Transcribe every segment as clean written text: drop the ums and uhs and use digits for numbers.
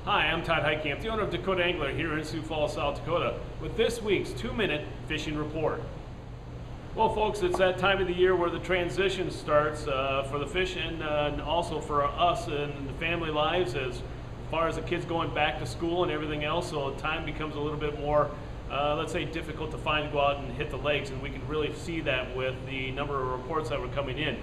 Hi, I'm Todd Heitkamp, the owner of Dakota Angler here in Sioux Falls, South Dakota, with this week's 2-minute fishing report. Well, folks, it's that time of the year where the transition starts for the fish and also for us and the family lives as far as the kids going back to school and everything else. So time becomes a little bit more, let's say, difficult to find to go out and hit the lakes, and we can really see that with the number of reports that were coming in.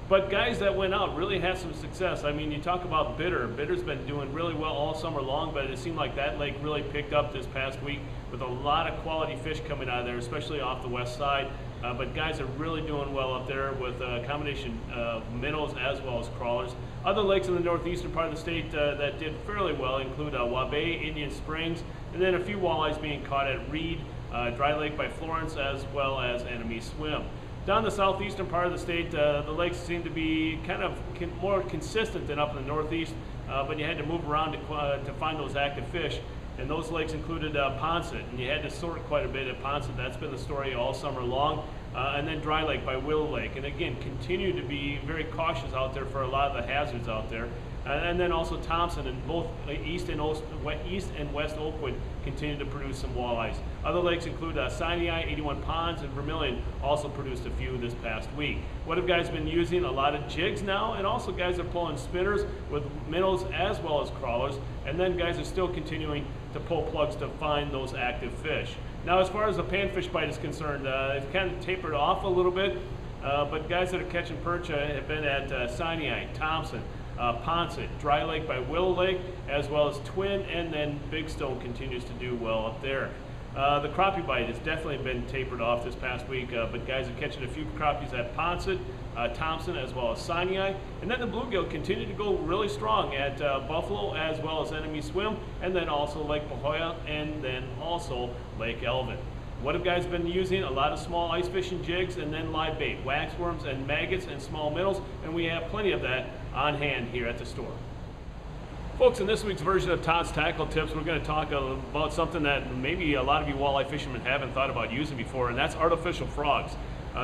But guys that went out really had some success. I mean, you talk about Bitter. Bitter's been doing really well all summer long, but it seemed like that lake really picked up this past week with a lot of quality fish coming out of there, especially off the west side. But guys are really doing well up there with a combination of minnows as well as crawlers. Other lakes in the northeastern part of the state that did fairly well include Wabae, Indian Springs, and then a few walleyes being caught at Reed, Dry Lake by Florence, as well as Enemy Swim. Down the southeastern part of the state, the lakes seem to be kind of more consistent than up in the northeast, but you had to move around to find those active fish. And those lakes included Ponset, and you had to sort quite a bit at Ponset. That's been the story all summer long. And then Dry Lake by Willow Lake. And again, continue to be very cautious out there for a lot of the hazards out there. And then also Thompson, and both East and West Oakwood continue to produce some walleyes. Other lakes include Sinai, 81 Ponds, and Vermilion also produced a few this past week. What have guys been using? A lot of jigs now, and also guys are pulling spinners with minnows as well as crawlers, and then guys are still continuing to pull plugs to find those active fish. Now, as far as the panfish bite is concerned, it's kind of tapered off a little bit, but guys that are catching perch have been at Sinai, Thompson, Ponset, Dry Lake by Willow Lake, as well as Twin, and then Big Stone continues to do well up there. The crappie bite has definitely been tapered off this past week, but guys are catching a few crappies at Ponset, Thompson, as well as Sinai. And then the bluegill continued to go really strong at Buffalo, as well as Enemy Swim, and then also Lake Pahoja, and then also Lake Elvin. What have guys been using? A lot of small ice fishing jigs, and then live bait, waxworms and maggots and small minnows, and we have plenty of that on hand here at the store. Folks, in this week's version of Todd's Tackle Tips, we're going to talk about something that maybe a lot of you walleye fishermen haven't thought about using before, and that's artificial frogs.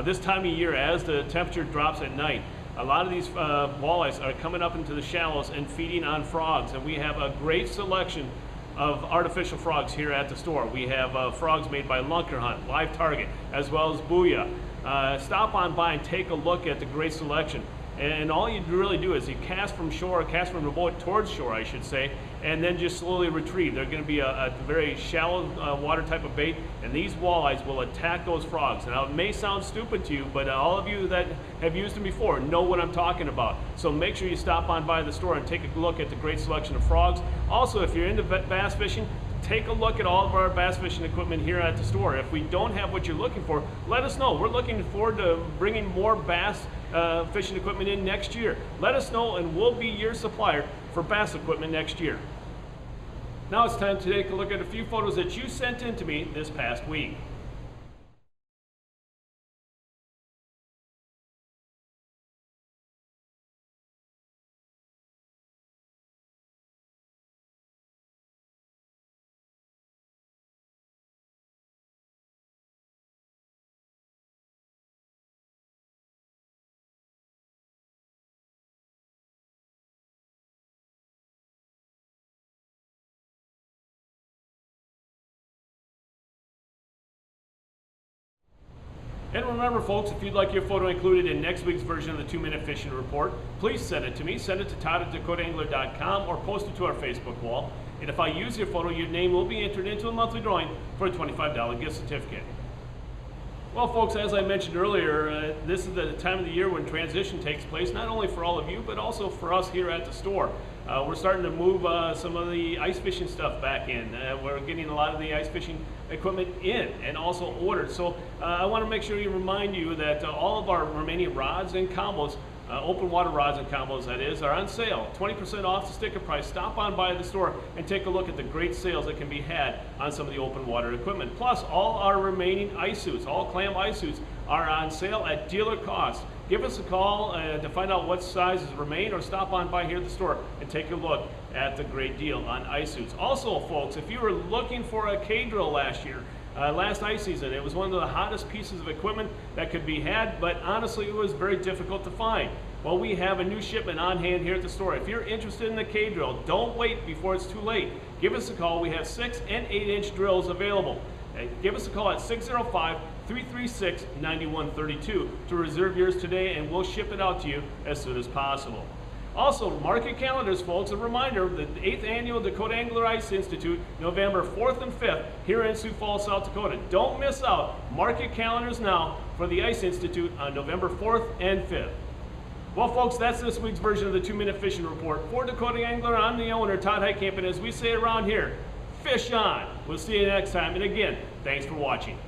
This time of year, as the temperature drops at night, a lot of these walleyes are coming up into the shallows and feeding on frogs, and we have a great selection of artificial frogs here at the store. We have frogs made by Lunker Hunt, Live Target, as well as Booyah. Stop on by and take a look at the great selection. And all you really do is you cast from shore, cast from the boat towards shore, I should say, and then just slowly retrieve. They're going to be a very shallow water type of bait, and these walleyes will attack those frogs. Now, it may sound stupid to you, but all of you that have used them before know what I'm talking about. So make sure you stop on by the store and take a look at the great selection of frogs. Also, if you're into bass fishing, take a look at all of our bass fishing equipment here at the store. If we don't have what you're looking for, let us know. We're looking forward to bringing more bass fishing equipment in next year. Let us know, and we'll be your supplier for bass equipment next year. Now it's time to take a look at a few photos that you sent in to me this past week. And remember, folks, if you'd like your photo included in next week's version of the 2-minute fishing report, please send it to me. Send it to todd@dakotaangler.com or post it to our Facebook wall. And if I use your photo, your name will be entered into a monthly drawing for a $25 gift certificate. Well, folks, as I mentioned earlier, this is the time of the year when transition takes place, not only for all of you, but also for us here at the store. We're starting to move some of the ice fishing stuff back in. We're getting a lot of the ice fishing equipment in and also ordered. So I want to make sure you remind you that all of our remaining rods and combos, open water rods and combos that is, are on sale. 20% off the sticker price. Stop on by the store and take a look at the great sales that can be had on some of the open water equipment. Plus, all our remaining ice suits, all clam ice suits, are on sale at dealer cost. Give us a call to find out what sizes remain, or stop on by here at the store and take a look at the great deal on ice suits. Also, folks, if you were looking for a K-drill last year, last ice season, it was one of the hottest pieces of equipment that could be had, but honestly, it was very difficult to find. Well, we have a new shipment on hand here at the store. If you're interested in the K-drill, don't wait before it's too late. Give us a call. We have 6 and 8-inch drills available. Give us a call at 605-336-9132 to reserve yours today, and we'll ship it out to you as soon as possible. Also, mark your calendars, folks. A reminder, the 8th Annual Dakota Angler Ice Institute, November 4th and 5th, here in Sioux Falls, South Dakota. Don't miss out. Mark your calendars now for the Ice Institute on November 4th and 5th. Well, folks, that's this week's version of the 2-Minute Fishing Report. For Dakota Angler, I'm the owner, Todd Heitkamp, and as we say around here, fish on. We'll see you next time. And again, thanks for watching.